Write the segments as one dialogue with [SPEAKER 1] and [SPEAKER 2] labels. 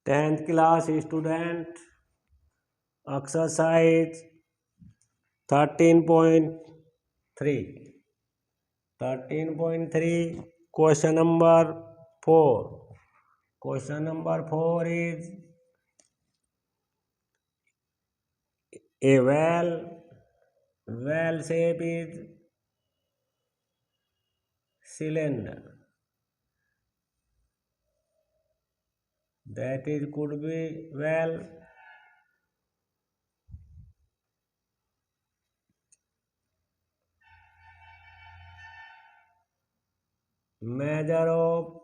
[SPEAKER 1] 10th class student, exercise 13.3. 13.3, question number 4. Question number 4 is a well shape is cylinder. That is could be well. Measure of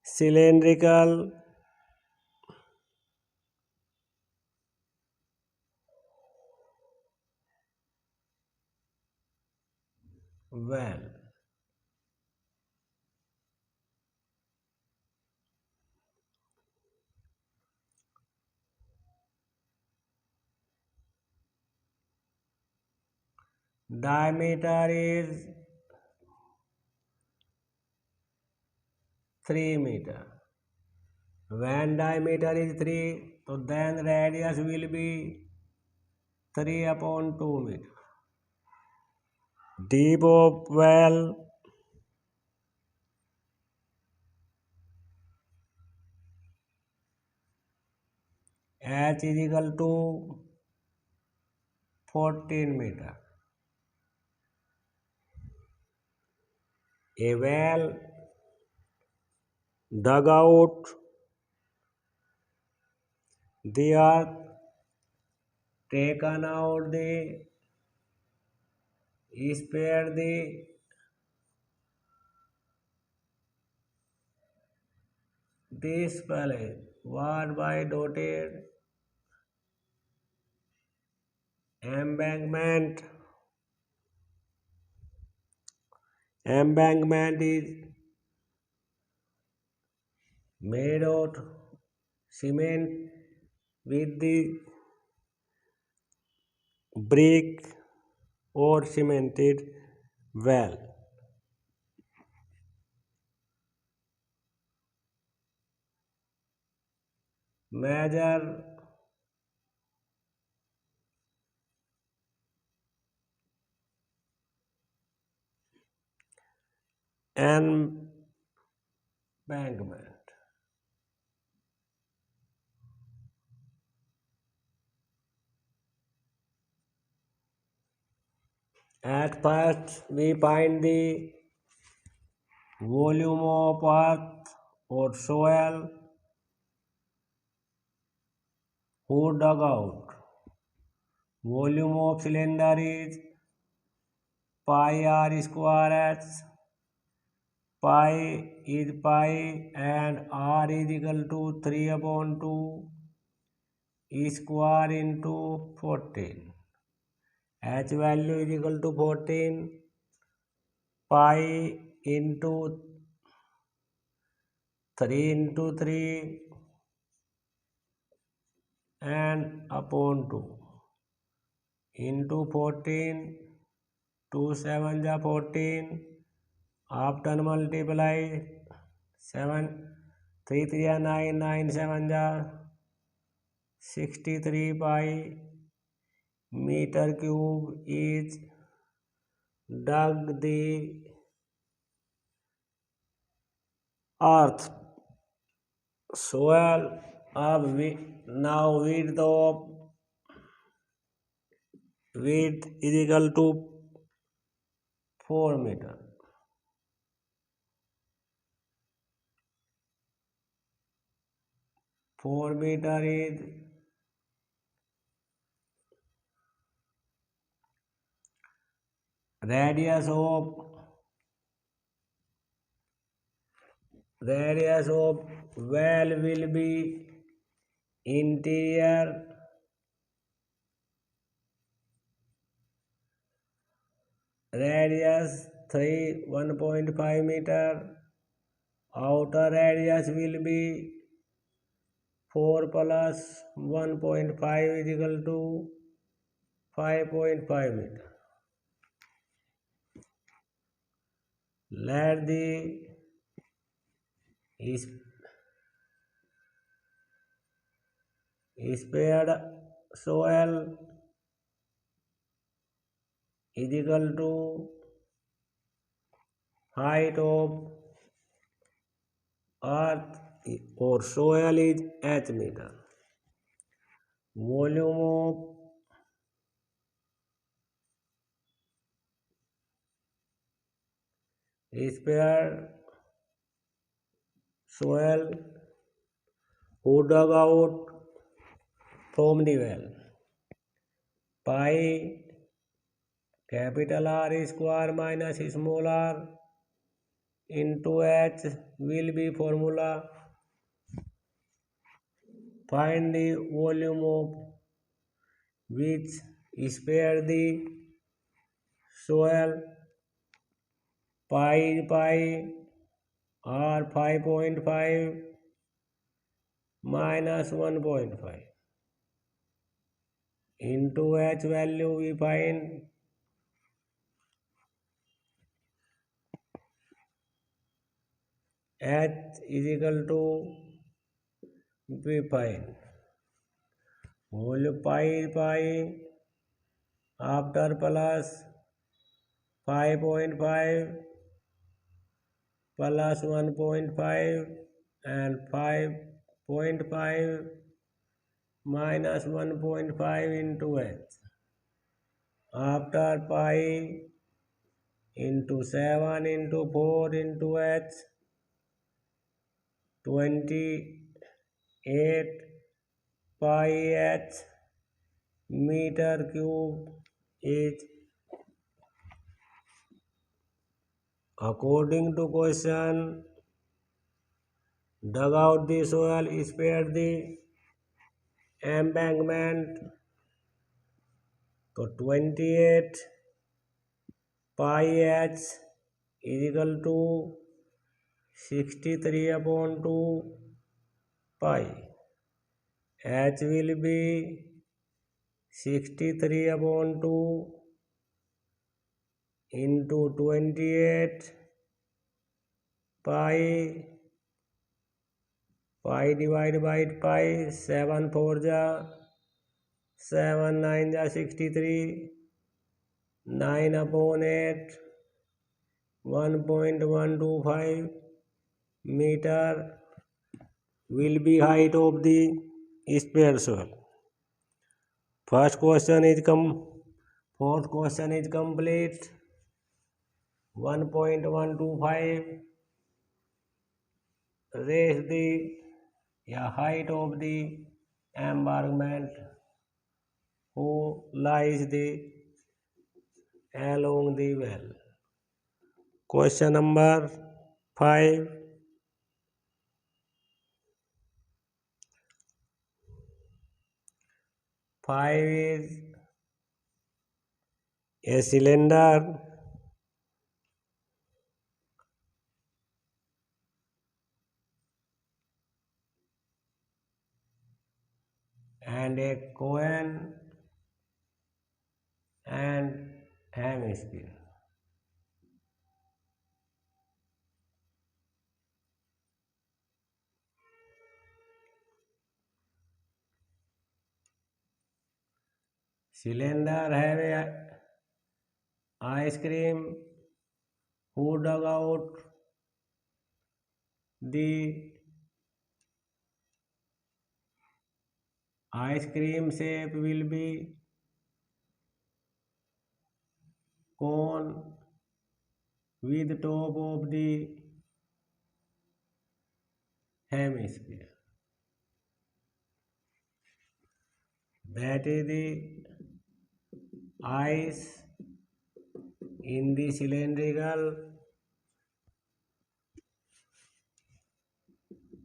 [SPEAKER 1] cylindrical well. Diameter is 3 meter. When diameter is 3, so then radius will be 3 upon 2 meter. Deep of well H is equal to 14 meter. A well dug out the earth, taken out the, spared the this valley, what by dotted embankment. Embankment is made out cement with the brick or cemented well. Measure embankment. At first we find the volume of earth or soil who dug out. Volume of cylinder is pi r square h. Pi is pi and r is equal to 3 upon 2 square into 14. H value is equal to 14. Pi into 3 into 3 and upon 2 into 14. 2 7 ja 14. After multiply 7 3 3 ja 9 9 7 ja 63 pi meter cube is dug the earth. Soil of now width is equal to 4 meter. 4 meter is radius of well will be interior radius 1.5 meter, outer radius will be 4 plus 1.5 is equal to 5.5 meter. Let the is spared soil is equal to height of earth or soil is h meter. Volume of spared soil who dug out from the well. Pi capital R square minus small r into h will be formula. Find the volume of which spare the soil. Pi r 5.5 minus 1.5 into h value we find h is equal to we find whole pi after plus 5.5 plus 1.5 and 5.5 minus 1.5 into h. After pi into 7 into 4 into h 28 pi h meter cube is according to question. Dug out the soil, spared the embankment. So 28 pi h is equal to 63/2 pi. H will be 63/2 into 28 pi divided by pi 7 4 ja 7 9 ja 63 9/8 1.125 meter will be height of the spare soil. First question is fourth question is complete. 1.125 raise the height of the embankment who lies along the well. Question number 5. 5 is a cylinder and a cone and hemisphere. Cylinder have a ice cream who dug out the ice cream shape will be cone with top of the hemisphere. That is the ice in the cylindrical.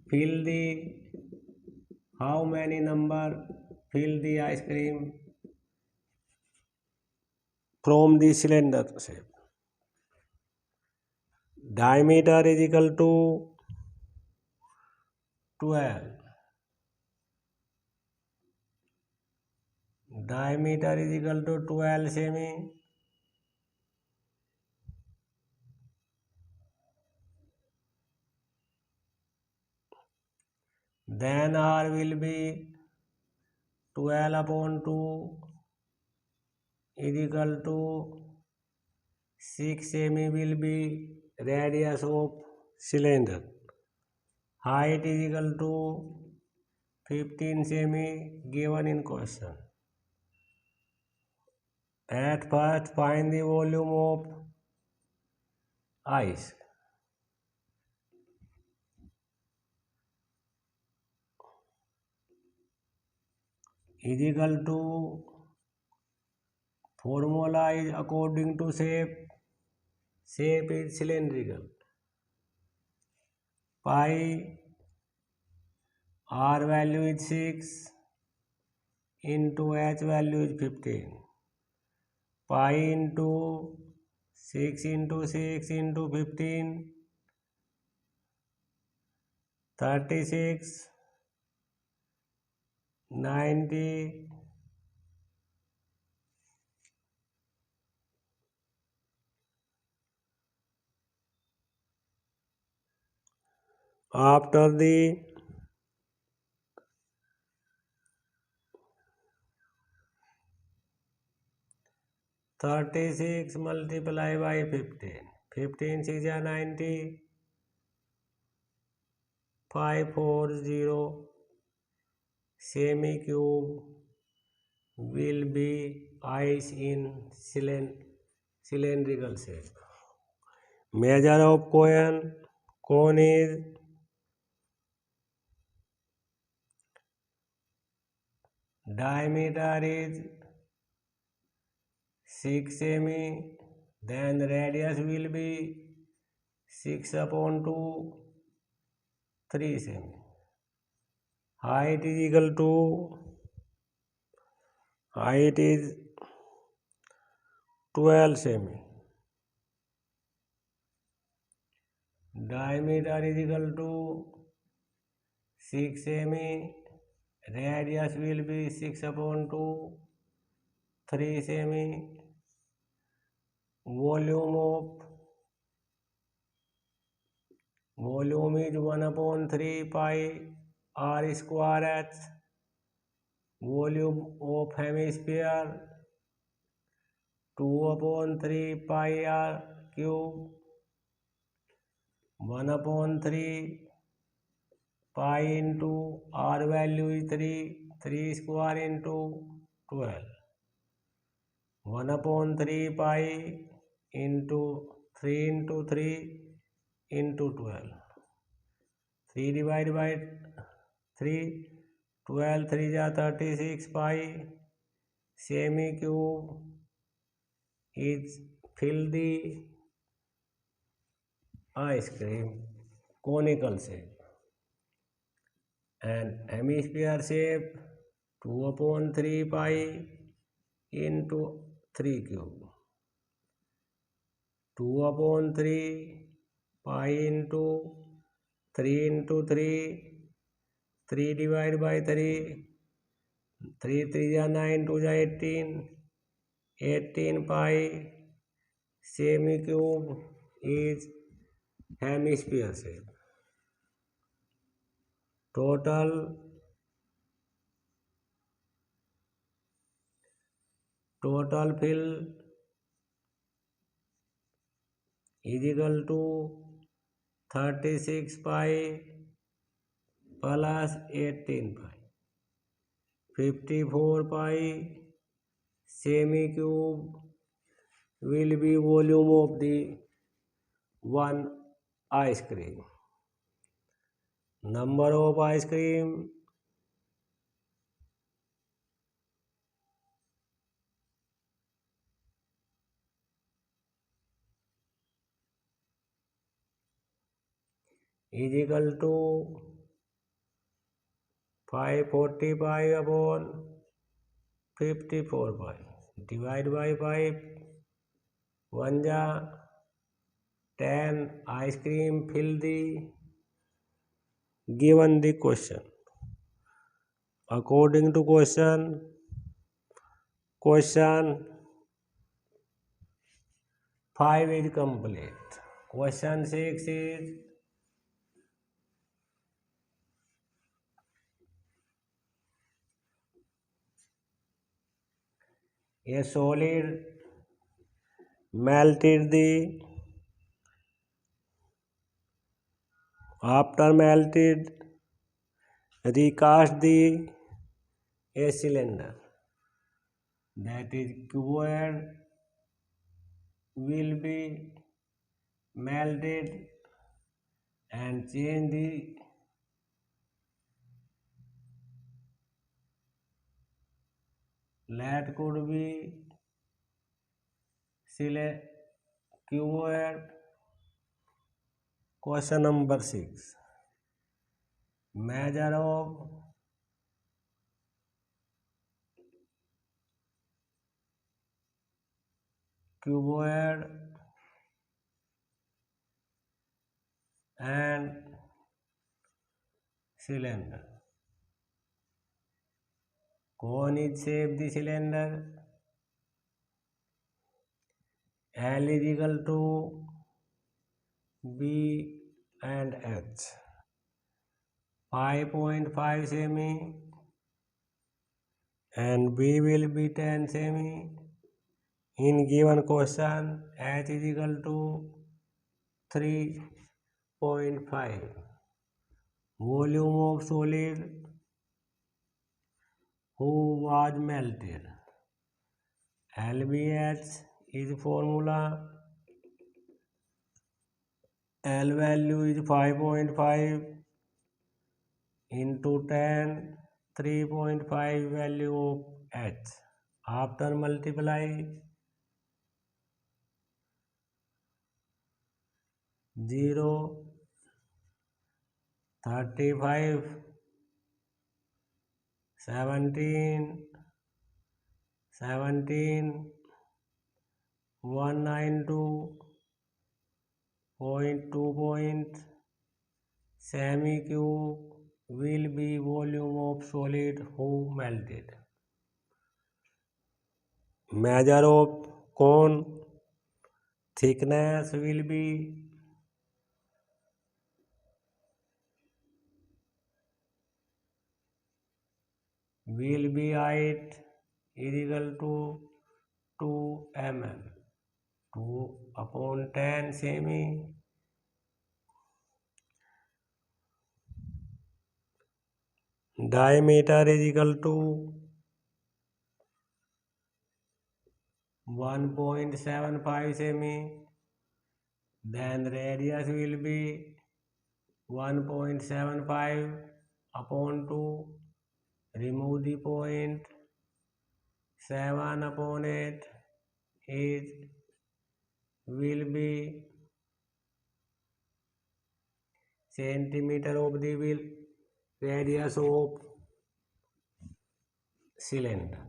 [SPEAKER 1] Fill the how many number fill the ice cream from the cylinder shape. Diameter is equal to 12. Diameter is equal to 12 semi. then R will be 12 upon 2 is equal to 6 semi will be radius of cylinder. Height is equal to 15 semi given in question. At first find the volume of ice. Is equal to formula is according to shape. Shape is cylindrical. Pi R value is 6 into H value is 15. Pi into 6 into 6 into 15 36 90 after the 36 multiply by 15. 15 6 are 90. 540 semi cube will be ice in cylindrical shape. Measure of cone is diameter is 6 semi, then radius will be 6 upon 2 3 semi. Height is equal to height is 12 semi. Diameter is equal to 6 semi. Radius will be 6 upon 2 3 semi. Volume is 1 upon 3 pi r square h. Volume of hemisphere 2 upon 3 pi r cube. 1 upon 3 pi into r value is 3 square into 12. 1 upon 3 pi into 3 into 3 into 12. 3 divided by 3, 12 3 is 36 pi semi cube is fill the ice cream conical shape, and hemisphere shape 2 upon 3 pi into 3 cube. 2 upon 3 pi into 3 into 3, 3 divided by 3, 3 3 is 9, 2 is 18, 18 pi semi cube is hemisphere shape. Total fill is equal to 36 pi plus 18 pi. 54 pi semi cube will be volume of the one ice cream. Number of ice cream is equal to 545 upon 54 pi. Divide by 5, 1 ja 10 ice cream fill the given the question. According to question 5 is complete. Question 6 is A solid melted after melted recast a cylinder, that is cuboid will be melted and change the lead could be cuboid. Question number 6. Measure of cuboid and cylinder. Cone is shape the cylinder. L is equal to B and H. 5.5 semi and B will be 10 semi. In given question, H is equal to 3.5. Volume of solid who was melted. LBH is formula. L value is 5.5 into 10, 3.5 value of H. After multiply 0, 35, 17, 192.2 semi cube will be volume of solid who melted. Measure of cone thickness will be height is equal to 2 mm. 2/10 semi. Diameter is equal to 1.75 semi. Then radius will be 1.75 upon 2. Remove the point. 7/8 is will be centimeter of the radius of cylinder.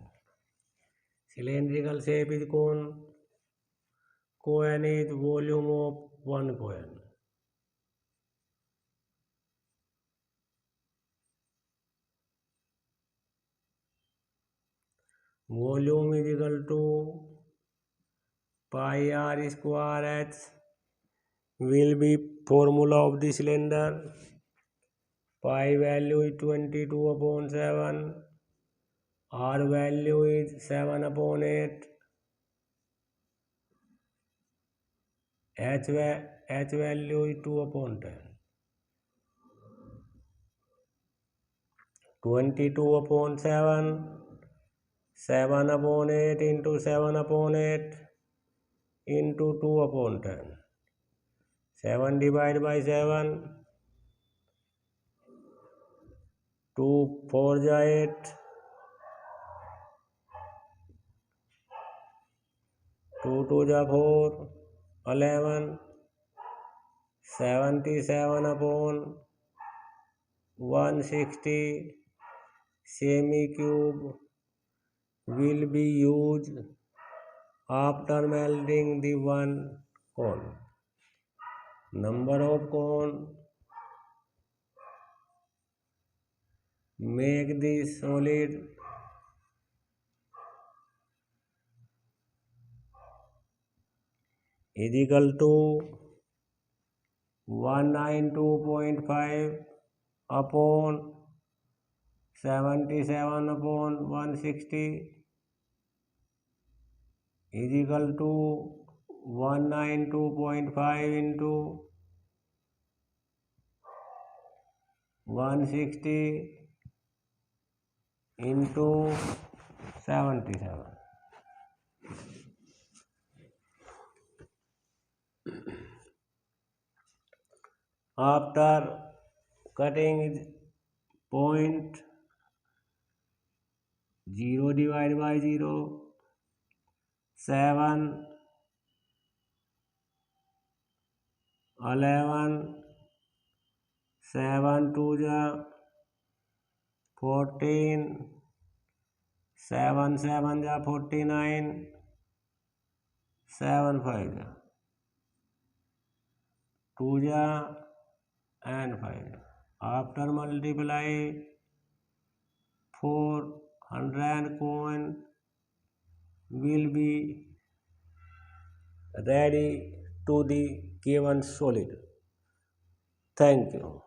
[SPEAKER 1] Cylindrical shape is cone. Coin is volume of one coin. Volume is equal to pi r square. H will be formula of the cylinder. Pi value is 22/7. R value is 7/8. H value is 2/10. 22/7. 7/8 into 7/8 into 2/10. 7 divided by 7. 2 4 8. 2 2 4. 11. 77/160 semi cube will be used after melting the one cone. Number of cone make the solid is equal to 192.5 upon 77/160. is equal to 192.5 into 160 into 77. After cutting point 0 divided by 0, 7, 11, 7 2 ja 14, 7 7 ja 49, 7 5 ja 2 ja and 5 ja. After multiply 400 coin will be ready to the given solid. Thank you.